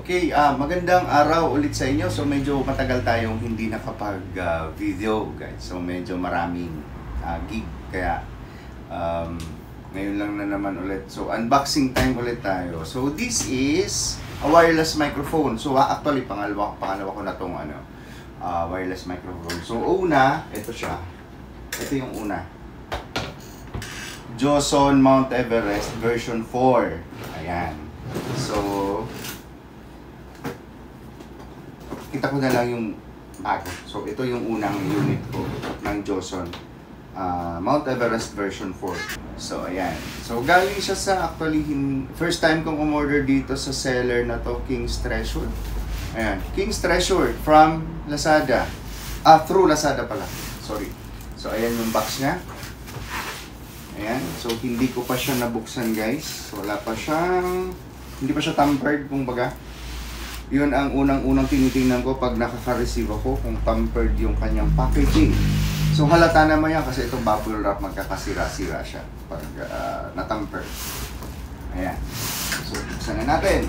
Okay, magandang araw ulit sa inyo. So medyo matagal tayong hindi nakapag-video, guys. So medyo maraming gig. Kaya ngayon lang na naman ulit. So unboxing time ulit tayo. So this is a wireless microphone. So actually pangalawa ko na tong wireless microphone. So una, ito siya. Ito yung una. Joson Mount Everest version 4. Ayan. So kita ko na lang yung bago. So, ito yung unang unit ko ng Joson. Mount Everest version 4. So, ayan. So, galing siya sa actually, first time kong umorder dito sa seller na to, King's Treasure. Ayan. King's Treasure from Lazada. Through Lazada pala. Sorry. So, ayan yung box niya. Ayan. So, hindi ko pa siya nabuksan, guys. Wala pa siyang, hindi pa siya tampered, kumbaga. Yun ang unang-unang tinitingnan ko pag nakaka-receive ako kung tampered yung kanyang packaging. So halata naman yan kasi itong bubble wrap magkakasira-sira siya pag na-tampered. Ayan. So buksan na natin.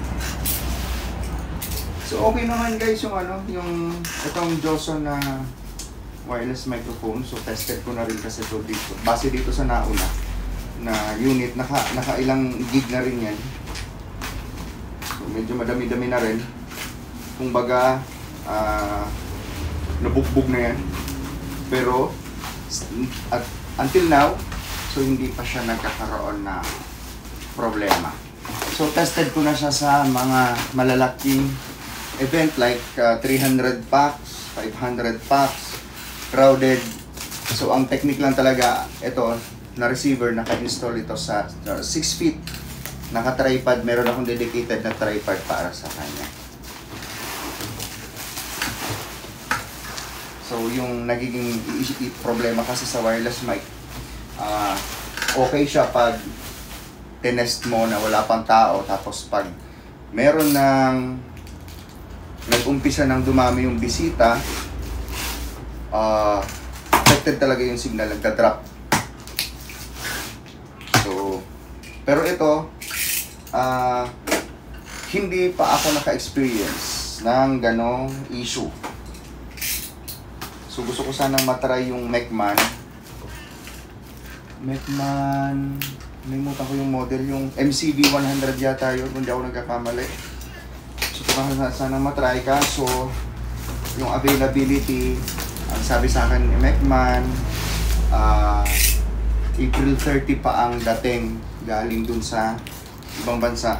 So okay naman guys yung yung itong Joson na wireless microphone. So tested ko na rin kasi ito dito. Base dito sa nauna na unit, naka ilang gig na rin yan. So medyo madami-dami na rin. Kung baga, nabugbog na yan. Pero, until now, so hindi pa siya nagkakaroon na problema. So, tested ko na siya sa mga malalaking event like 300 packs, 500 packs, crowded. So, ang technique lang talaga, ito, na receiver, naka-install ito sa 6 feet. Naka-tripod, meron akong dedicated na tripod para sa kanya. So, yung nagiging problema kasi sa wireless mic, okay siya pag tinest mo na wala pang tao, tapos pag meron ng nag-umpisa ng dumami yung bisita, affected talaga yung signal, nagda-drop. So, pero ito, hindi pa ako naka-experience ng ganong issue. So gusto ko sanang matry yung Mecman. Nalimutan ko yung model, yung MCV 100 yata yun, kung di ako nagkakamali. So gusto ko sanang matry, kaso yung availability, ang sabi sa akin ni Mecman, April 30 pa ang dating galing dun sa ibang bansa.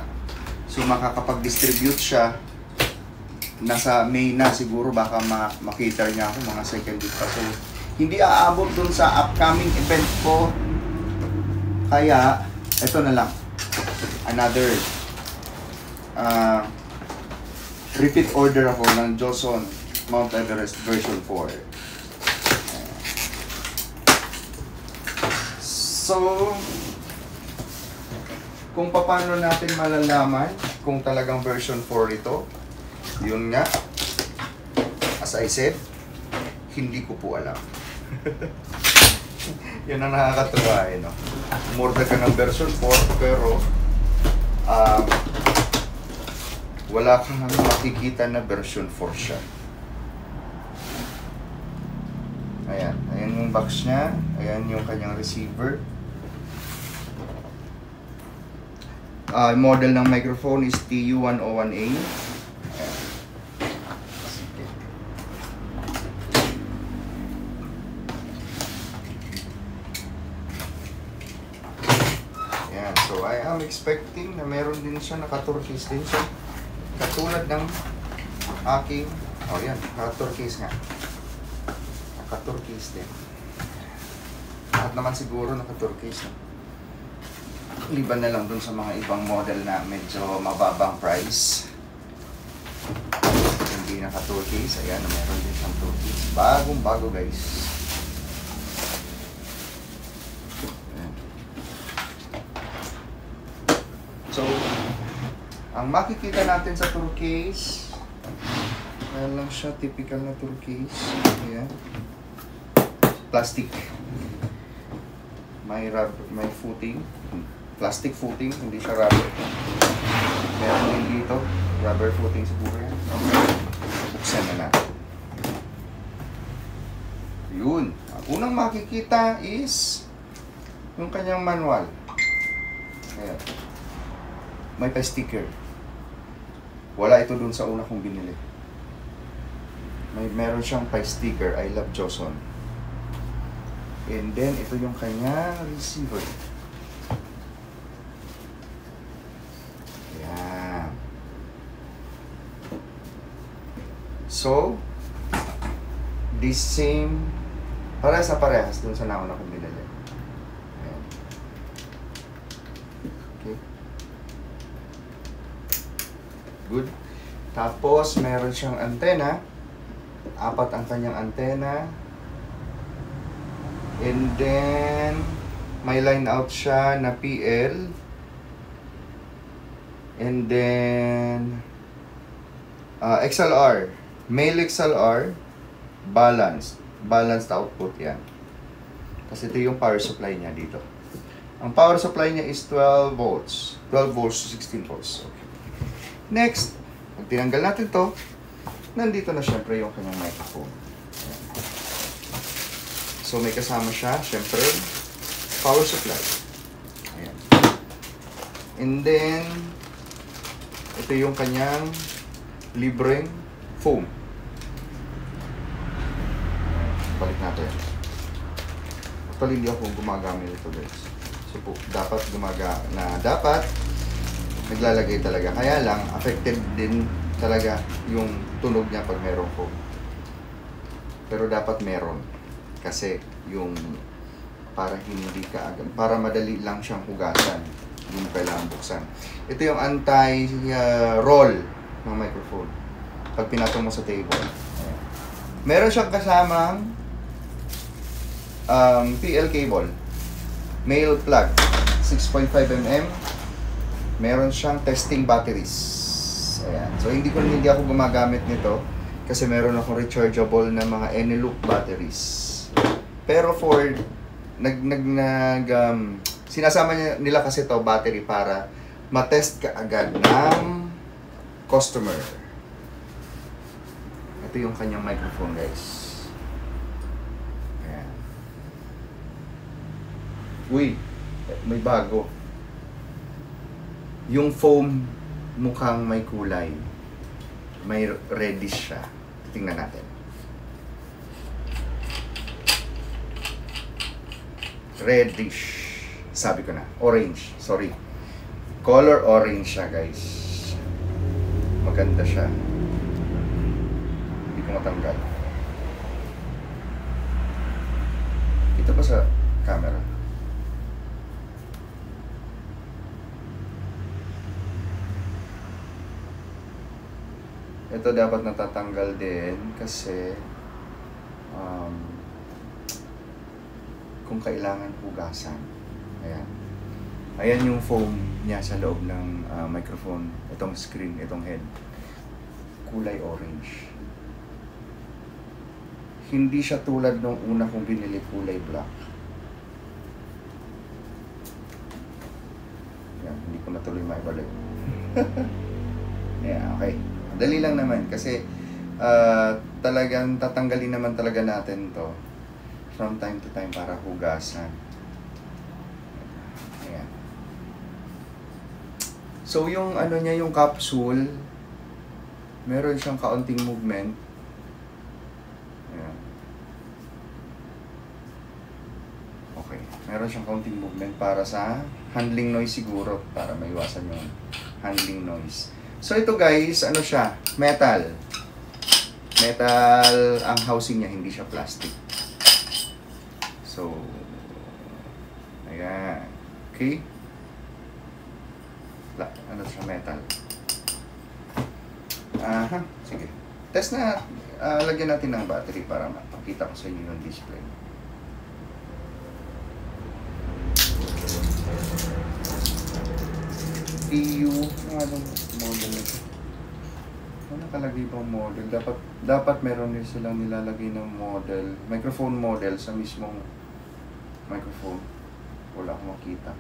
So makakapag-distribute siya nasa May na siguro, baka makita niya ako mga second week pa. So hindi aabot dun sa upcoming event ko, kaya ito na lang, another repeat order ako ng Joson Mount Everest version 4. So kung paano natin malalaman kung talagang version 4 ito, yun nga, as I said, hindi ko po alam. Yun ang nakakatuwa no? Umorder ka ng version 4 pero wala kang makikita na version 4 siya. Ayan, ayan yung box nya, ayan yung kanyang receiver. Model ng microphone is TU101A. So I am expecting na meron din siya, naka-turquoise din siya. Katulad ng aking, yan, naka-turquoise nga. Naka-turquoise din. Lahat naman siguro naka-turquoise. Liban na lang dun sa mga ibang model na medyo mababang price. Hindi naka-turquoise, ayan, meron din siyang turquoise. Bagong-bago guys. So, ang makikita natin sa turquoise, ayan lang siya, typical na turquoise. Ayan. Plastic. May footing. Plastic footing, hindi siya rubber. Meron din dito. Rubber footing siguro yan. Okay. Buksan na natin. Yun. Ang unang makikita is yung kanyang manual. Ayan. May pa-sticker. Wala ito dun sa una kong binili. Meron siyang pa-sticker, I love Joson. And then, ito yung kanyang receiver. Ayan. So, this same, parehas na parehas dun sa nauna kong binili. Ayan. Okay. Good. Tapos, meron siyang antena. 4 ang kanyang antena. And then, may line out siya na PL. And then, XLR. Male XLR. Balanced output yan. Kasi ito yung power supply niya dito. Ang power supply niya is 12 volts. 12 volts to 16 volts. Okay. Next, pag tinanggal natin to, nandito na syempre yung kanyang microphone. Ayan. So may kasama siya, syempre, power supply. Ayan. And then, ito yung kanyang libreng foam. Balik natin. Actually, hindi ako gumagamit ito, guys. So po, dapat naglalagay talaga. Kaya lang, affected din talaga yung tunog niya pag merong foam. Pero dapat meron. Kasi yung para hindi ka agad, para madali lang siyang hugasan. Hindi mo kailangan buksan. Ito yung anti-roll ng microphone. Pag pinatong mo sa table. Ayan. Meron siyang kasamang PL cable. Male plug. 6.5 mm. Meron siyang testing batteries. Ayan. So, hindi ako gumagamit nito kasi meron akong rechargeable na mga Eneloop batteries. Pero for sinasama nila kasi to battery para matest ka agad ng customer. Ito yung kanyang microphone, guys. Ayan. Uy, may bago. Yung foam mukhang may kulay. May reddish siya. Tingnan natin. Reddish. Sabi ko na. Orange. Sorry. Color orange siya, guys. Maganda siya. Hindi ko matanggal. Ito ba sa camera? Ito dapat natatanggal din kasi kung kailangan hugasan. Ayan. Ayan yung foam niya sa loob ng microphone. Itong screen, itong head. Kulay orange. Hindi siya tulad nung una kong binili, kulay black. Ayan, hindi ko na tuloy maibalik. Yeah, okay. Dali lang naman kasi talagang tatanggalin naman talaga natin to from time to time para hugasan. Ayan. So yung ano niya, yung capsule, meron siyang kaunting movement. Ayan. Okay. Meron siyang kaunting movement para sa handling noise siguro, para maiwasan yung handling noise. So ito guys, ano siya? Metal. Metal ang housing niya, hindi siya plastic. So, ayan. Okay? Ano siya? Metal. Aha, sige. Test na, lagyan natin ng battery para makita ko sa inyo yung display. PU, anong model nito? Ano nakalagay bang model? Dapat meron din silang nilalagay ng model, microphone model sa mismong microphone. Wala akong makita.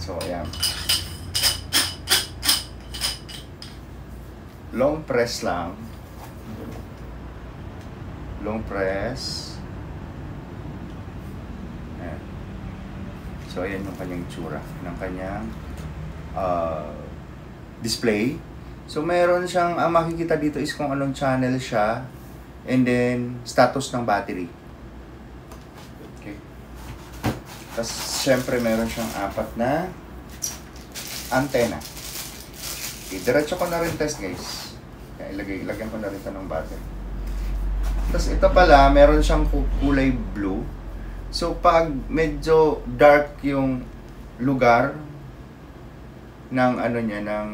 So, ayan. Long press lang. Long press. Ayan. So, ayan yung kanyang tsura ng kanyang display. So, meron siyang, ang makikita dito is kung anong channel siya and then status ng battery. Okay. Tapos, syempre, meron siyang 4 na antenna. Okay, diretso ko na rin test, guys. Kaya ilagyan ko na rin ito ng battery. Tapos, ito pala, meron siyang kulay blue. So, pag medyo dark yung lugar ng ano niya, ng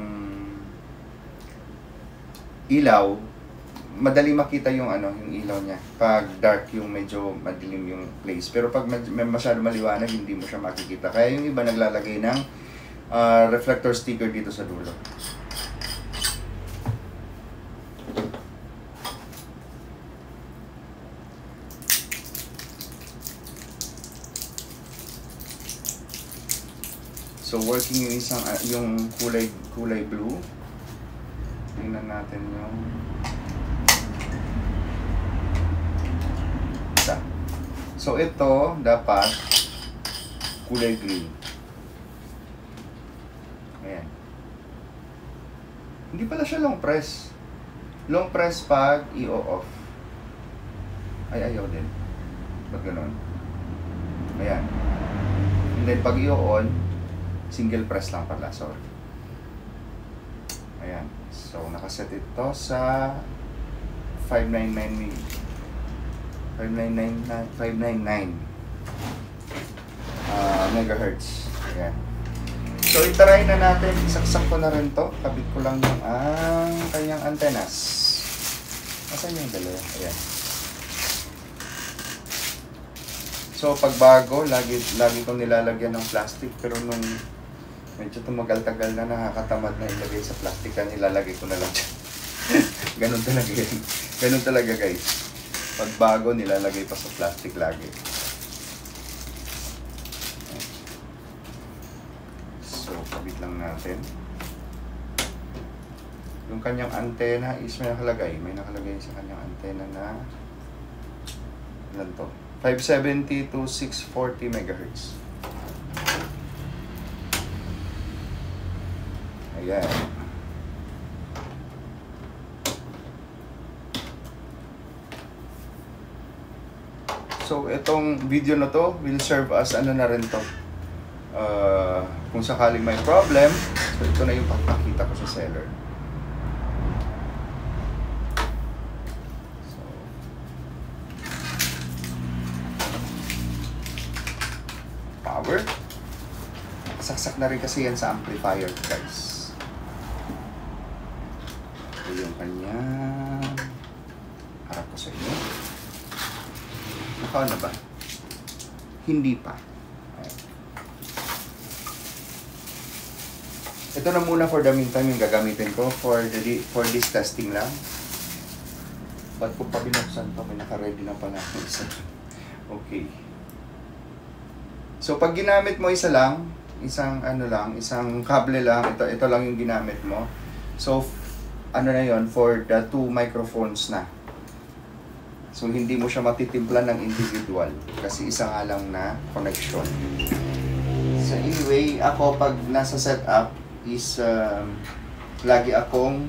ilaw, madali makita yung ano, yung ilaw niya. Pag dark yung medyo madilim yung place. Pero pag masyado maliwanag, hindi mo siya makikita. Kaya yung iba naglalagay ng reflector sticker dito sa dulo. So working yung isang yung kulay blue. Tingnan natin yung isa. So ito dapat kulay green. Ayan. Hindi pala siya long press. Long press pag i-off. Ay, ayaw din. Pag ganun. Ayan. And then pag i-on, single press lang pala, sorry. Ayan. So, nakaset ito sa 599 megahertz. Ayan. So, itry na natin. Isaksak ko na rin to. Kabit ko lang yung kanyang antennas. Asan yung dalawa? Ayan. So, pag bago, lagi kong nilalagyan ng plastic. Pero nung medyo tumagal-tagal na, nakakatamad na ilagay sa plastic, kaya nilalagay ko na lang dyan. Ganun talaga yun. Ganun talaga, guys. Pag bago, nilalagay pa sa plastic lagi. So, kabit lang natin. Yung kanyang antena is may nakalagay. May nakalagay sa kanyang antena na ilan to? 570 to 640 megahertz. Ayan. So, itong video na to will serve as ano na rin to. Kung sakaling may problem, so ito na yung pagpakita ko sa seller. Power. Saksak na rin kasi yan sa amplifier, guys. Ito yung kanya. Harap ko sa inyo. Naka na ba? Hindi pa. Ayan. Ito na muna for the meantime yung gagamitin ko for this testing lang. Ba't ko pa binuksan to? May naka-ready na pala. Okay. So, pag ginamit mo isa lang, isang kable lang, ito lang yung ginamit mo. So, ano na yon for the 2 microphones na. So, hindi mo siya matitimplan ng individual kasi isa nga lang na connection. So, anyway, ako pag nasa setup is lagi akong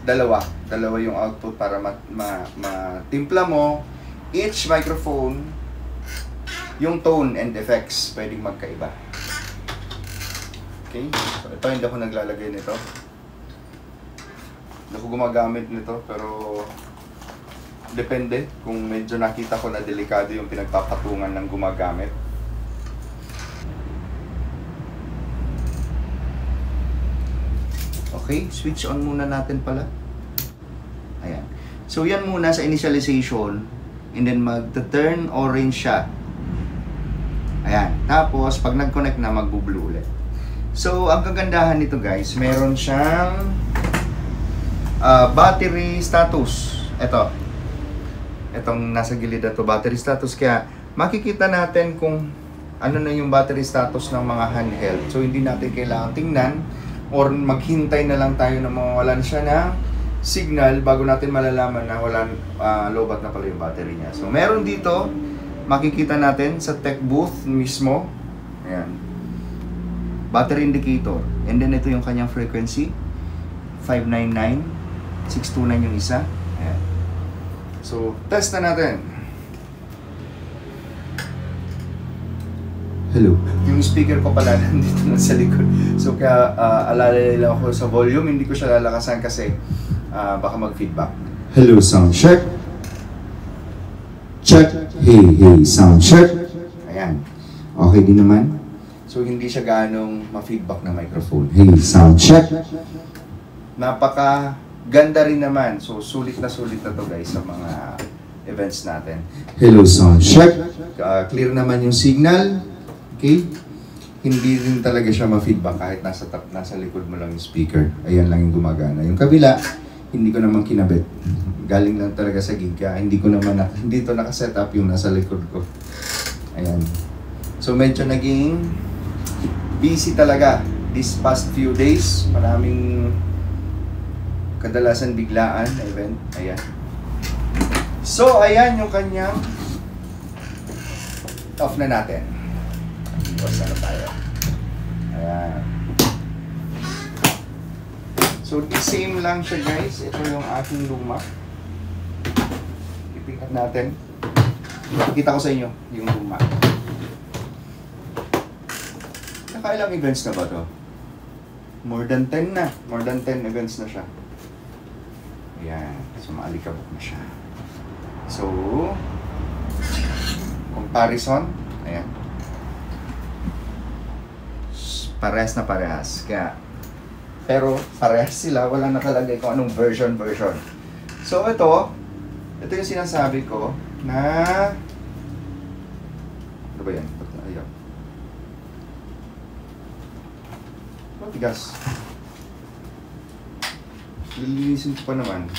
dalawa yung output para matimpla mo each microphone. Yung tone and effects pwedeng magkaiba. Okay? So, ito hindi ako naglalagay nito. Hindi ako gumagamit nito, pero depende kung medyo nakita ko na delikado yung pinagpapatungan ng gumagamit. Okay, switch on muna natin pala. Ayan. So, yan muna sa initialization and then mag-turn orange siya. Ayan. Tapos, pag nag-connect na, mag-blue ulit. So, ang kagandahan nito, guys, meron siyang battery status. Itong nasa gilid na to, battery status. Kaya, makikita natin kung ano na yung battery status ng mga handheld. So hindi natin kailangan tingnan or maghintay na lang tayo na mawalan siya ng signal bago natin malalaman na lobat na pala yung battery niya. So meron dito, makikita natin sa tech booth mismo, ayan, battery indicator, and then ito yung kanyang frequency, 599, 629 yung isa. Ayan. So test na natin. Hello. Yung speaker ko pala nandito na sa likod. So kaya alalay lang ako sa volume, hindi ko siya lalakasan kasi baka mag-feedback. Hello, sound check. Check. Hey, sound check. Ayan. Okay din naman. So hindi siya ganong ma-feedback na microphone. Hey, sound check. Napaka ganda rin naman. So sulit na to guys sa mga events natin. Hello, sound check. Clear naman yung signal. Okay? Hindi rin talaga siya ma-feedback kahit nasa likod mo lang yung speaker. Ayan lang yung gumagana. Yung kabila, hindi ko naman kinabit. Galing lang talaga sa gig. Kaya hindi ito nakaset up yung nasa likod ko. Ayan. So medyo naging busy talaga this past few days. Maraming kadalasan biglaan na event. Ayan. So ayan yung kanyang off na natin. Tapos ano tayo. Ayan. So, same lang siya guys. Ito yung ating luma. I-pick up natin. Pakita ko sa inyo yung luma. Nakailang events na ba to? More than 10 na. More than 10 events na siya. Ayan. So, maalikabok na siya. So, comparison. Ayan. Parehas na parehas. Kaya, pero parehas sila, walang nakalagay kung anong version. So ito yung sinasabi ko na ano ba yan? Ayaw. Matigas. Lilinisin ko pa naman.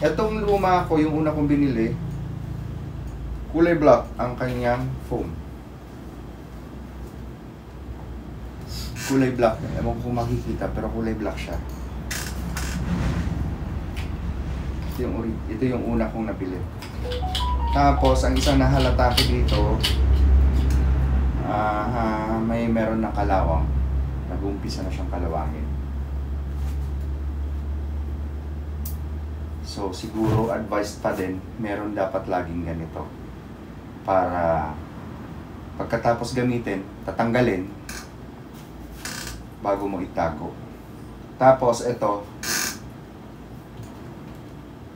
Itong luma ko, yung una kong binili, kulay black ang kanyang foam. Kulay black. Ewan ko kung makikita, pero kulay black siya. Ito yung una kong nabili. Tapos, ang isang nahalata ko dito, meron ng kalawang. Nag-uumpisa na siyang kalawangin. So, siguro advised pa din, meron dapat laging ganito. Para pagkatapos gamitin, tatanggalin, bago mo itago. Tapos ito,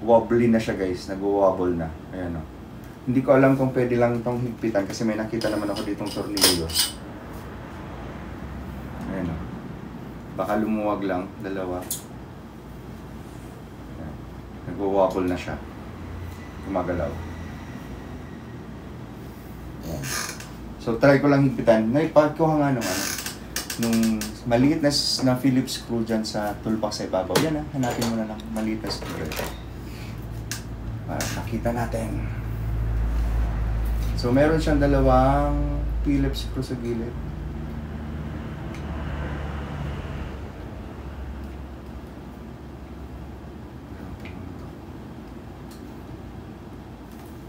wobbly na siya guys, nag-wobble na. Ayan o. Hindi ko alam kung pwede lang itong higpitan kasi may nakita naman ako ditong tornilyo. Ayan o. Baka lumuwag lang, dalawa. Nag-wobble na siya. Gumagalaw. Ayan. So try ko lang higpitan. Naipagkuha nga nung nung maliit na Phillips screw dyan sa toolbox sa ibabaw. Yan hanapin mo na lang maliit na screw para nakita natin. So meron siyang dalawang Phillips screw sa gilid.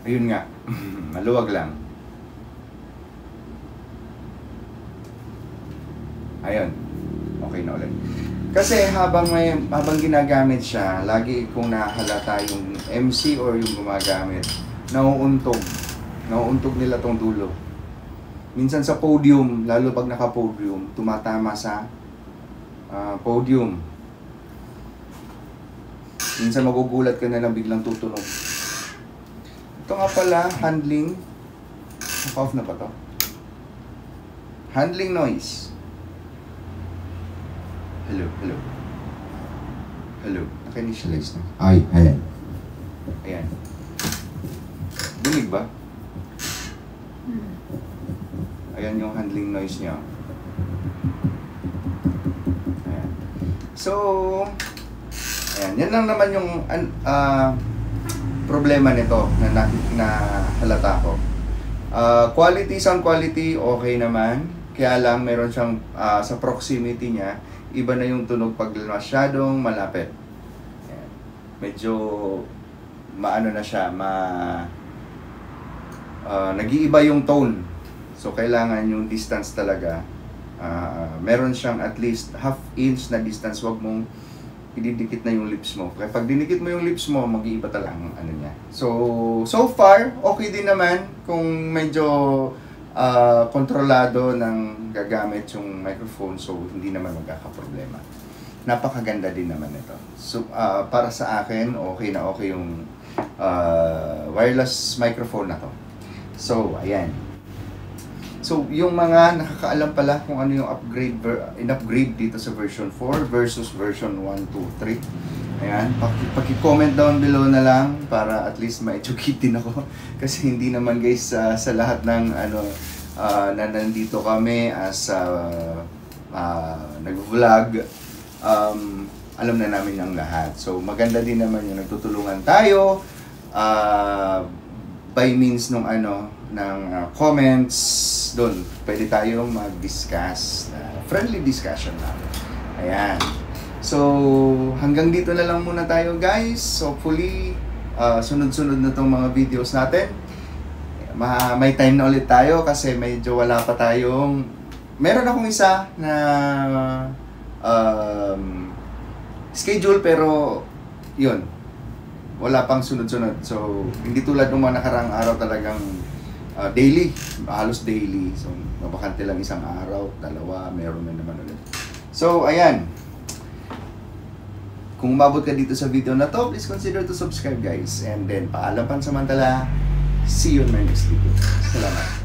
Ayun nga, maluwag lang. Ayun. Okay na ulit. Kasi habang ginagamit siya, lagi kung nahalata yung MC or yung gumagamit, nauuntog. Nauuntog nila tong dulo. Minsan sa podium, lalo pag naka-podium, tumatama sa podium. Minsan magugulat ka na lang biglang tutunog. Ito nga pala, handling. Naka-off na ba to? Handling noise. Hello. Naka-initialize na. Ayan. Ayan. Dinig ba? Ayan yung handling noise niya. Ayan. So, ayan. Yan lang naman yung problema nito na halata ko. Quality, sound quality, okay naman. Kaya lang, meron siyang, sa proximity niya, iba na yung tunog pag masyadong malapit. Ayan. Medyo, maano na siya, nag-iiba yung tone. So, kailangan yung distance talaga. Meron siyang at least half inch na distance. Huwag mong ididikit na yung lips mo. Kaya pag dinikit mo yung lips mo, mag-iiba talaga ang ano niya. So far, okay din naman kung medyo kontrolado ng gagamit yung microphone, so hindi naman magkakaproblema. Napakaganda din naman ito. So, para sa akin, okay na okay yung wireless microphone na to. So, ayan. So, yung mga nakakaalam pala kung ano yung in-upgrade dito sa version 4 versus version 1, 2, 3. Ayan, paki-comment down below na lang para at least ma-educate din ako. Kasi hindi naman guys, sa lahat ng na nandito kami as nag-vlog, alam na namin ang lahat. So, maganda din naman yung nagtutulungan tayo by means ng comments doon. Pwede tayong mag-discuss, friendly discussion na. Ayan. So, hanggang dito na lang muna tayo guys. Hopefully, sunod-sunod na tong mga videos natin. May time na ulit tayo kasi medyo wala pa tayong... Meron akong isa na schedule pero yun, wala pang sunod-sunod. So, hindi tulad ng mga nakaraang araw talagang daily, halos daily. So, mabakante lang isang araw, dalawa, meron na naman ulit. So, ayan. Kung umabot ka dito sa video na to, please consider to subscribe guys. And then, paalam pansamantala. See you in my next video. Salamat.